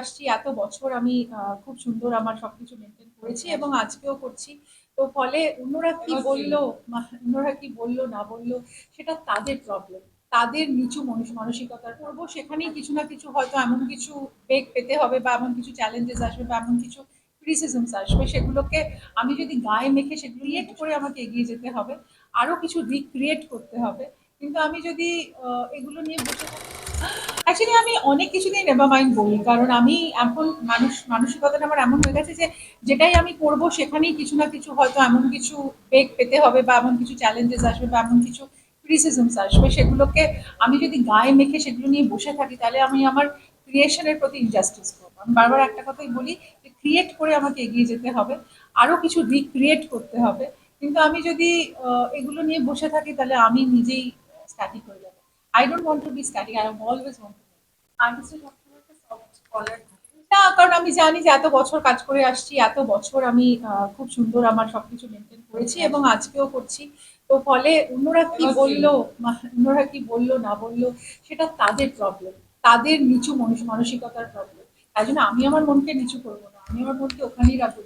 আসছি এত বছর আমি খুব সুন্দর আমার সবকিছু মেনটেন করেছি এবং আজকেও করছি। তো ফলে অন্যরা কি বললো না বললো সেটা তাদের প্রবলেম। তাদের নিচু মানসিকতার করবো সেখানেই কিছু না কিছু হয়তো এমন কিছু বেগ পেতে হবে বা এমন কিছু চ্যালেঞ্জেস আসবে বা এমন কিছু ক্রিটিসিজমস আসবে সেগুলোকে আমি যদি গায়ে মেখে সেগুলো ক্রিয়েট করে আমাকে এগিয়ে যেতে হবে। আরো কিছু রিক্রিয়েট করতে হবে। কিন্তু আমি যদি এগুলো নিয়ে বসে থাকি অ্যাকচুয়ালি আমি অনেক কিছুতেই নেভার মাইন্ড বলি। কারণ আমি এখন মানসিকতাটা আমার এমন হয়ে গেছে যে যেটাই আমি করব সেখানেই কিছু না কিছু হয়তো এমন কিছু বেগ পেতে হবে বা এমন কিছু চ্যালেঞ্জেস আসবে বা এমন কিছু ক্রিটিসিজমস আসবে সেগুলোকে আমি যদি গায়ে মেখে সেগুলো নিয়ে বসে থাকি তাহলে আমি আমার ক্রিয়েশনের প্রতি ইনজাস্টিস করবো। আমি বারবার একটা কথাই বলি যে ক্রিয়েট করে আমাকে এগিয়ে যেতে হবে। আরো কিছু রিক্রিয়েট করতে হবে। কিন্তু আমি যদি এগুলো নিয়ে বসে থাকি তাহলে আমি নিজেই স্ট্যাটিক হয়ে যাবো। I don't want to be static. I always want to be. আর্টিস্টের সবসময় একটা সফট কর্নার থাকে। না, কারণ আমি জানি যে এত বছর কাজ করে আসছি, এত বছর আমি খুব সুন্দর আমার সবকিছু মেনটেন করেছি এবং আজকেও করছি। তো ফলে অন্যরা কি বললো না বললো সেটা তাদের প্রবলেম। তাদের নিচু মানসিকতার প্রবলেম। তাই জন্য আমি আমার মনকে নিচু করবো না। আমি আমার মনকে ওখানেই রাখবো।